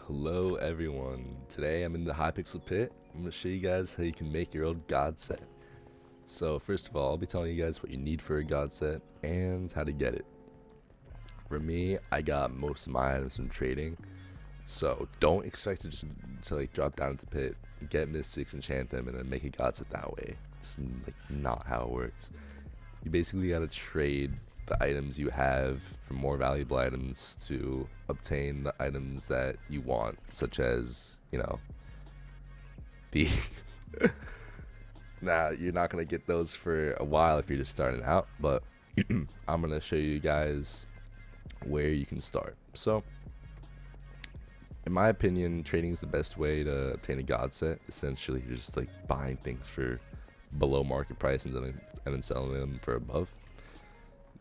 Hello everyone, today I'm in the Hypixel pit. I'm going to show you guys how you can make your own Godset. So first of all, I'll be telling you guys what you need for a Godset and how to get it. For me, I got most of my items from trading, so don't expect to just drop down into the pit, get mystics, enchant them, and then make a Godset that way. It's not how it works. You basically gotta trade the items you have for more valuable items to obtain the items that you want, such as, these. Now, you're not gonna get those for a while if you're just starting out, but I'm gonna show you guys where you can start. So, in my opinion, trading is the best way to obtain a Godset. Essentially, you're just buying things for below market price and then selling them for above.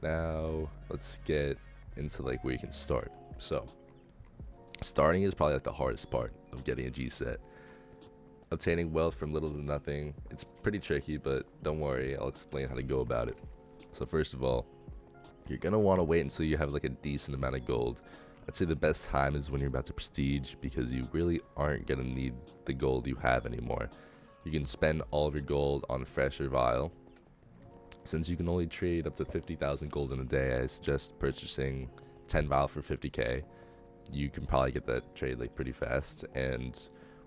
Now let's get into where you can start. So starting is probably the hardest part of getting a G set. Obtaining wealth from little to nothing, it's pretty tricky, but don't worry, I'll explain how to go about it. So first of all, you're gonna want to wait until you have a decent amount of gold. I'd say the best time is when you're about to prestige, because you really aren't gonna need the gold you have anymore. You can spend all of your gold on fresh or vile. Since you can only trade up to 50,000 gold in a day, I suggest purchasing 10 vile for 50k. You can probably get that trade pretty fast, and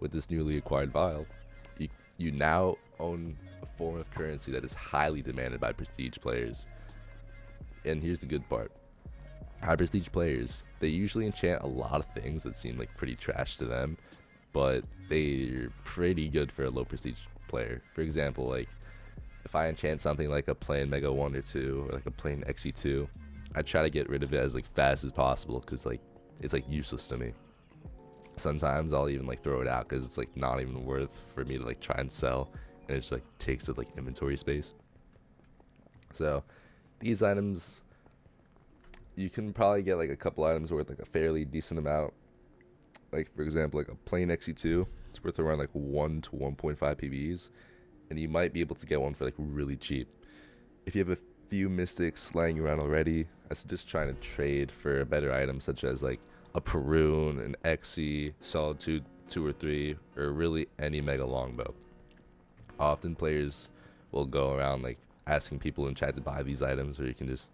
with this newly acquired vile, you now own a form of currency that is highly demanded by prestige players. And here's the good part. High prestige players, they usually enchant a lot of things that seem pretty trash to them, but they're pretty good for a low prestige player. For example, if I enchant something like a plain Mega 1 or 2, or a plain XE2, I try to get rid of it as fast as possible, because it's useless to me. Sometimes I'll even throw it out because it's not even worth for me to try and sell, and it just takes up inventory space. So these items, you can probably get a couple items worth a fairly decent amount. For example, a plain XE2, it's worth around 1 to 1.5 PBs, and you might be able to get one for really cheap. If you have a few mystics lying around already, I suggest trying to trade for a better item, such as a Perun, an XE, Solitude 2 or 3, or really any mega longbow. Often players will go around asking people in chat to buy these items, or you can just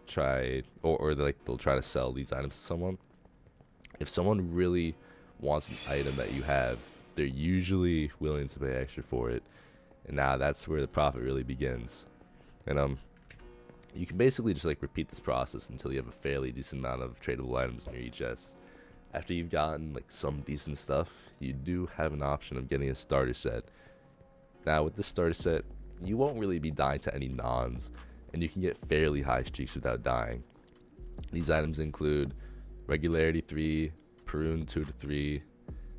try, or they'll try to sell these items to someone. If someone really wants an item that you have, they're usually willing to pay extra for it. And now that's where the profit really begins. And you can basically just repeat this process until you have a fairly decent amount of tradable items in your chest. After you've gotten some decent stuff, you do have an option of getting a starter set. Now with this starter set, you won't really be dying to any nons, and you can get fairly high streaks without dying. These items include Regularity 3, Perun 2 to 3,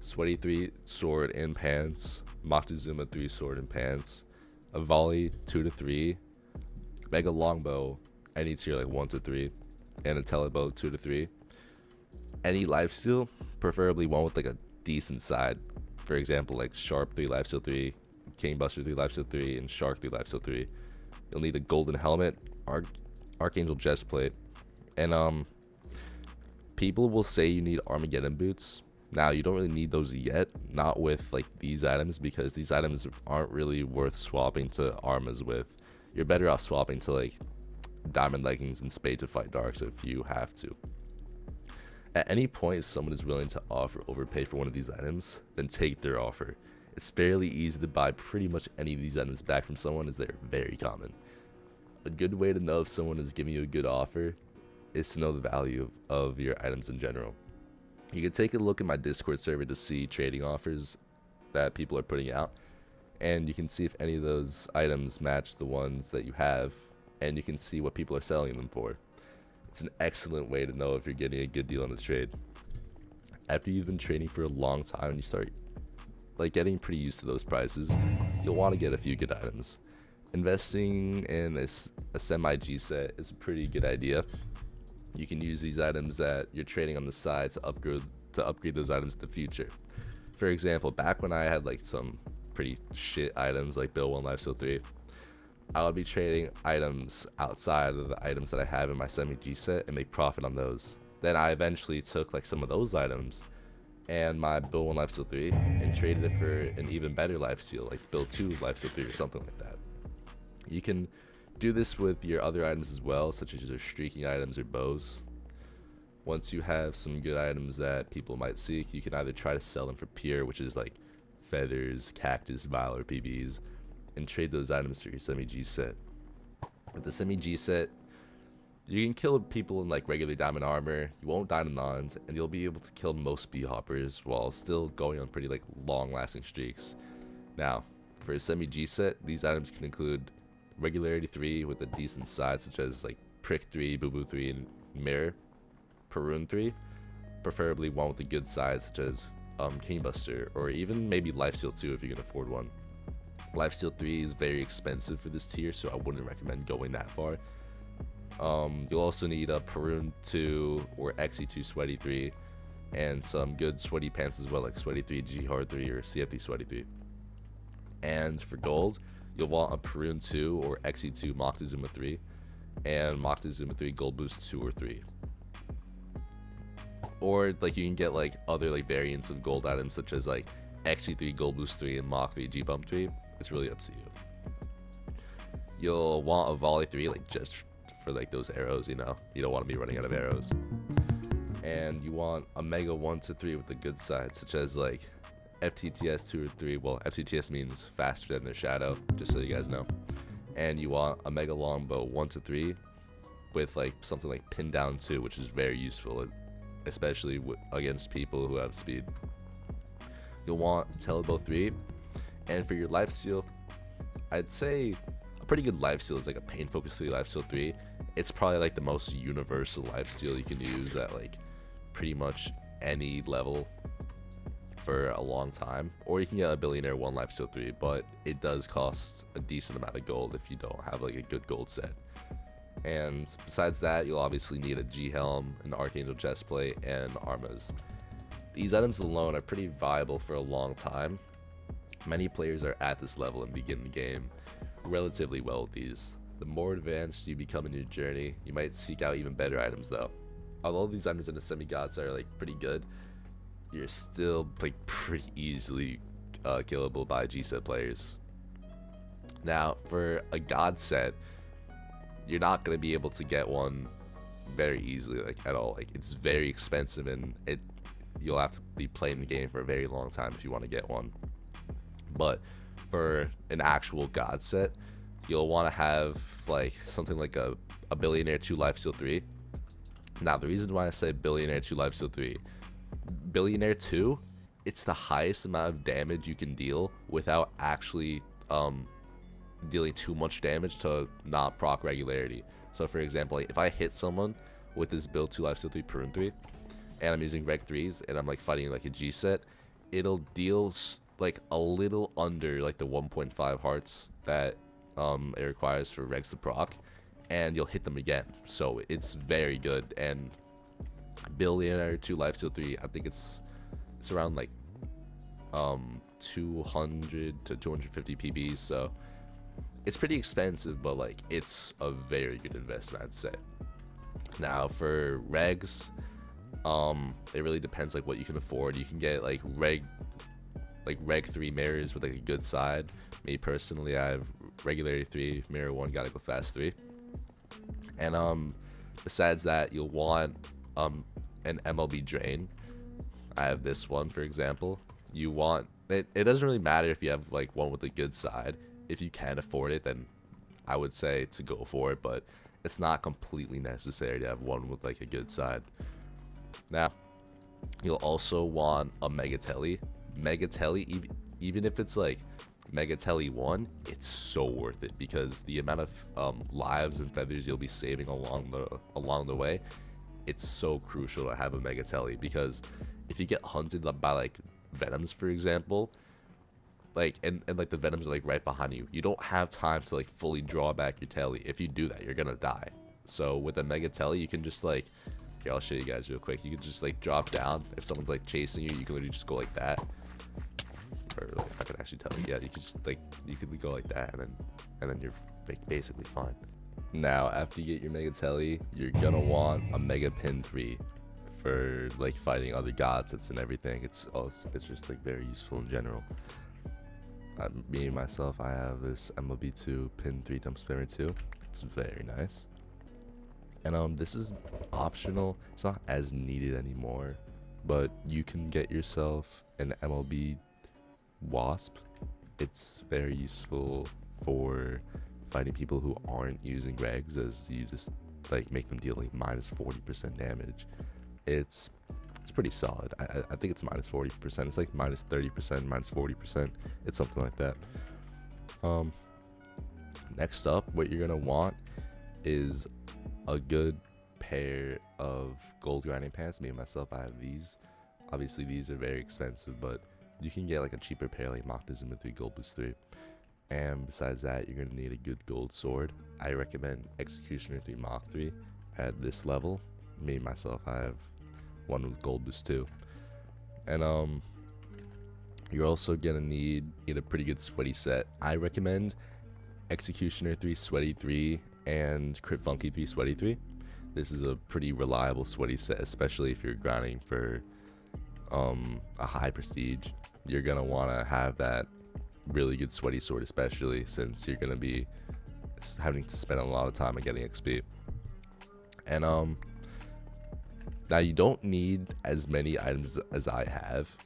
Sweaty 3 sword and pants, Moctezuma 3 sword and pants, a Volley 2 to 3, Mega longbow any tier 1 to 3, and a telebow 2 to 3. Any lifesteal, preferably one with a decent side. For example, Sharp 3 lifesteal 3, Canebuster 3 lifesteal 3, and Shark 3 lifesteal 3. You'll need a golden helmet, Archangel chestplate, and people will say you need Armageddon boots. Now, you don't really need those yet, not with these items, because these items aren't really worth swapping to armas with. You're better off swapping to diamond leggings and spade to fight darks if you have to. At any point, if someone is willing to overpay for one of these items, then take their offer. It's fairly easy to buy pretty much any of these items back from someone, as they're very common. A good way to know if someone is giving you a good offer is to know the value of your items in general. You can take a look at my Discord server to see trading offers that people are putting out, and you can see if any of those items match the ones that you have, and you can see what people are selling them for. It's an excellent way to know if you're getting a good deal on the trade. After you've been trading for a long time and you start getting pretty used to those prices, you'll want to get a few good items. Investing in a semi G set is a pretty good idea. You can use these items that you're trading on the side to upgrade those items in the future. For example, back when I had some pretty shit items like Bill 1 Lifesteal 3, I would be trading items outside of the items that I have in my semi G set and make profit on those. Then I eventually took some of those items and my build 1 lifesteal 3 and traded it for an even better lifesteal, like build 2 lifesteal 3 or something like that. You can do this with your other items as well, such as your streaking items or bows. Once you have some good items that people might seek, you can either try to sell them for pure, which is like feathers, cactus, vile, or PBs, and trade those items for your semi-G set. With the semi-G set, you can kill people in like regular diamond armor, you won't die to nons, and you'll be able to kill most speed hoppers while still going on pretty like long lasting streaks. Now, for a semi-G set, these items can include regularity 3 with a decent side, such as like prick 3, boo boo 3, and mirror, Parun 3, preferably one with a good side, such as King Buster, or even maybe Lifesteal 2 if you can afford one. Lifesteal 3 is very expensive for this tier, so I wouldn't recommend going that far. You'll also need a Parun 2 or XE2 Sweaty 3, and some good sweaty pants as well, like Sweaty 3, G Hard 3, or CF3 Sweaty 3. And for gold, you'll want a Parun 2 or XE2 Moctezuma 3, and Moctezuma 3 Gold Boost 2 or 3. Or like you can get like other like variants of gold items, such as like XE3 Gold Boost 3 and Mach 3 G Bump 3. It's really up to you. You'll want a Volley 3, like just for like those arrows, you know, you don't want to be running out of arrows. And you want a Mega 1 to 3 with the good side, such as like FTTS 2 or 3. Well, FTTS means faster than their shadow, just so you guys know. And you want a Mega Longbow 1 to 3 with like something like Pin Down 2, which is very useful, especially against people who have speed. You'll want Telebow 3, and for your lifesteal, I'd say a pretty good lifesteal is like a Pain Focus 3 lifesteal 3. It's probably like the most universal lifesteal you can use at like pretty much any level for a long time. Or you can get a Billionaire 1 lifesteal 3, but it does cost a decent amount of gold if you don't have like a good gold set. And besides that, you'll obviously need a G-Helm, an Archangel Chestplate, and Armas. These items alone are pretty viable for a long time. Many players are at this level and begin the game relatively well with these. The more advanced you become in your journey, you might seek out even better items though. Although these items in the semi-gods are like pretty good, you're still like pretty easily killable by G-set players. Now, for a god set, you're not going to be able to get one very easily, like at all. Like it's very expensive, and you'll have to be playing the game for a very long time if you want to get one. But for an actual god set, you'll want to have like something like a Billionaire 2 lifesteal 3. Now the reason why I say Billionaire 2 lifesteal 3, Billionaire 2, it's the highest amount of damage you can deal without actually dealing too much damage to not proc regularity. So for example, like if I hit someone with this build 2 lifesteal 3 Parun 3, and I'm using reg 3s and I'm like fighting like a G set, it'll deal like a little under like the 1.5 hearts that it requires for regs to proc, and you'll hit them again. So it's very good. And Billionaire 2 lifesteal 3, I think it's around like 200 to 250 PBs, so it's pretty expensive, but like it's a very good investment, I'd say. Now for regs, it really depends like what you can afford. You can get like reg 3 mirrors with like a good side. Me personally, I have regularity 3, mirror 1, gotta go fast 3. And besides that, you'll want an MLB drain. I have this one, for example. You want it doesn't really matter if you have like one with a good side. If you can afford it, then I would say to go for it, but it's not completely necessary to have one with like a good side. Now, you'll also want a Mega Telly. Mega Telly, even if it's like Mega Telly 1, it's so worth it, because the amount of lives and feathers you'll be saving along the way, it's so crucial to have a Mega Telly. Because if you get hunted by like Venoms, for example, like and like the Venoms are like right behind you, you don't have time to like fully draw back your telly. If you do that, you're gonna die. So with a Mega Telly, you can just like, here, I'll show you guys real quick. You can just like drop down. If someone's like chasing you, you can literally just go like that. Or like, if I can actually tell you, yeah, you can just like, you can go like that, and then you're like basically fine. Now after you get your Mega Telly, you're gonna want a Mega Pin 3. for like fighting other Godsets and everything. It's just like very useful in general. Me myself, I have this MLB2 pin 3 dump spammer 2. It's very nice. And this is optional. It's not as needed anymore, but you can get yourself an MLB Wasp. It's very useful for fighting people who aren't using regs, as you just like make them deal like minus 40% damage. It's pretty solid. I think it's minus 40%. It's like minus 30%, minus 40%. It's something like that. Next up, what you're gonna want is a good pair of gold grinding pants. Me and myself, I have these. Obviously, these are very expensive, but you can get like a cheaper pair like MqSword 3 Gold Boost 3. And besides that, you're gonna need a good gold sword. I recommend Executioner 3 Mach 3 at this level. Me myself, I have one with gold boost 2. And you're also gonna need a pretty good sweaty set. I recommend Executioner 3 Sweaty 3 and Crit Funky 3 Sweaty 3. This is a pretty reliable sweaty set, especially if you're grinding for a high prestige. You're gonna want to have that really good sweaty sword, especially since you're gonna be having to spend a lot of time on getting XP. And now you don't need as many items as I have,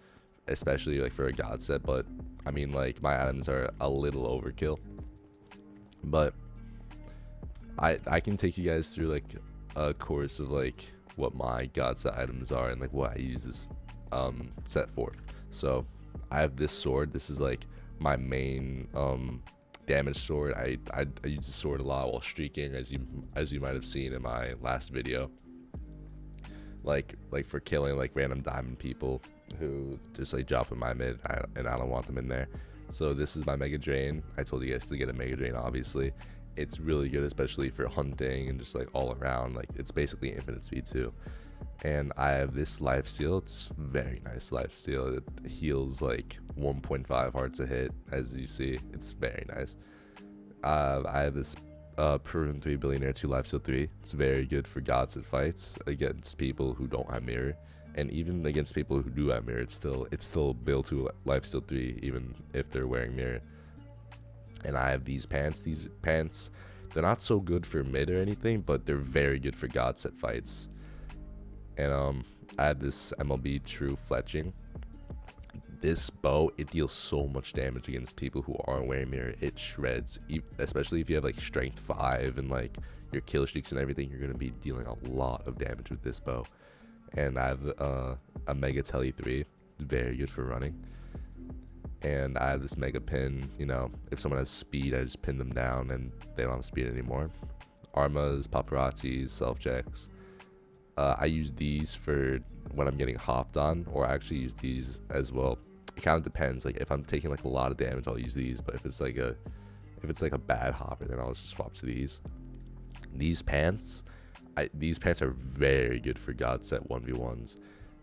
especially like for a god set, but I mean, like, my items are a little overkill. But I can take you guys through like a course of like what my god set items are and like what I use this set for. So I have this sword. This is like my main damage sword. I use the sword a lot while streaking, as you might have seen in my last video. Like for killing like random diamond people who just like drop in my mid, and I don't want them in there. So this is my Mega Drain. I told you guys to get a Mega Drain, obviously. It's really good, especially for hunting and just like all around. Like, it's basically infinite speed too. And I have this life steal. It's very nice life steal. It heals like 1.5 hearts a hit, as you see. It's very nice. I have this Perun 3 Billionaire 2 life steal 3. It's very good for Godset fights against people who don't have mirror, and even against people who do have mirror. It's still built to life steal 3 even if they're wearing mirror. And I have these pants. These pants, they're not so good for mid or anything, but they're very good for Godset fights. And I have this MLB True Fletching. This bow, it deals so much damage against people who aren't wearing mirror. It shreds, especially if you have like strength 5 and like your kill streaks and everything. You're gonna be dealing a lot of damage with this bow. And I have a Mega Telly 3, very good for running. And I have this Mega Pin. You know, if someone has speed, I just pin them down and they don't have speed anymore. Armas, Paparazzis, self checks. I use these for when I'm getting hopped on, or I actually use these as well. It kind of depends. Like, if I'm taking like a lot of damage, I'll use these. But if it's like a bad hopper, then I'll just swap to these. These pants are very good for Godset 1v1s.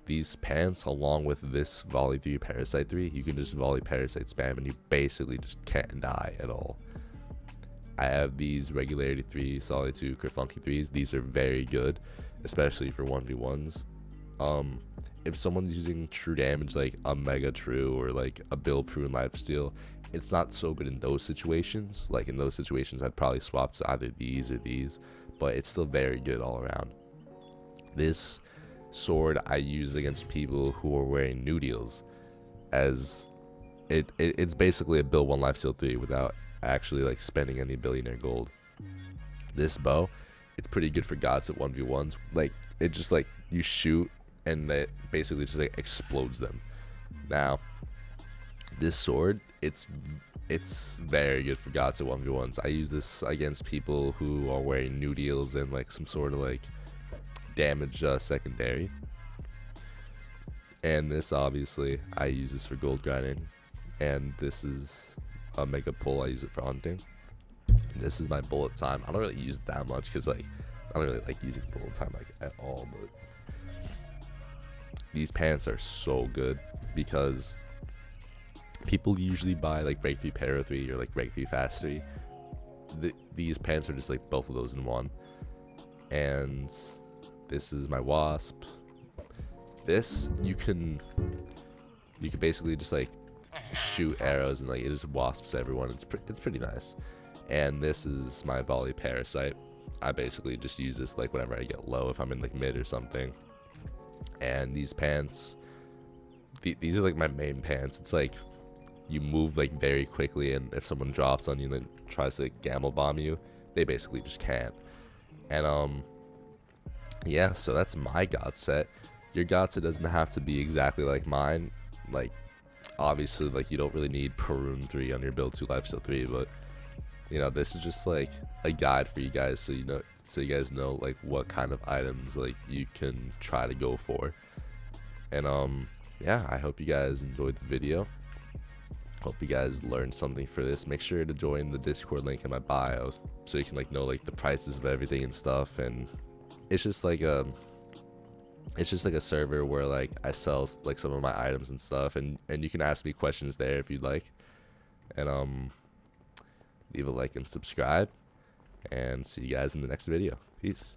These pants, along with this Volley 3 Parasite 3, you can just Volley Parasite spam and you basically just can't die at all. I have these Regularity 3, Solid 2, Crit Funky 3s. These are very good, especially for 1v1s. If someone's using true damage like a Mega True or like a Bill Prune Lifesteal, it's not so good in those situations. Like, in those situations, I'd probably swap to either these or these, but it's still very good all around. This sword I use against people who are wearing new deals, as it's basically a Bill 1 Lifesteal 3 without actually like spending any billionaire gold. This bow, it's pretty good for Godset 1v1s. Like, it just like you shoot and it basically just like explodes them. Now, this sword, it's very good for Godset 1v1s. I use this against people who are wearing new deals and like some sort of like damage secondary. And this, obviously, I use this for gold grinding. And this is a Mega Pull. I use it for hunting. This is my bullet time. I don't really use it that much because like I don't really like using bullet time like at all, but these pants are so good because people usually buy like Reg 3 Para 3 or like Reg 3 Fast 3. These pants are just like both of those in one. And this is my Wasp. this you can basically just like shoot arrows and like it just wasps everyone. It's pretty nice. And this is my volley parasite. I basically just use this like whenever I get low, if I'm in like mid or something. And these pants, these are like my main pants. It's like you move like very quickly, and if someone drops on you and then tries to like, gamble bomb you, they basically just can't. And yeah, so that's my Godset. Your Godset doesn't have to be exactly like mine. Like obviously, like you don't really need Parun 3 on your build 2 Lifesteal 3, but you know, this is just like a guide for you guys, so you guys know like what kind of items like you can try to go for. And yeah, I hope you guys enjoyed the video. Hope you guys learned something for this. Make sure to join the Discord link in my bio so you can like know like the prices of everything and stuff. And it's just like a server where like I sell like some of my items and stuff, and you can ask me questions there if you'd like. And leave a like and subscribe, and see you guys in the next video. Peace.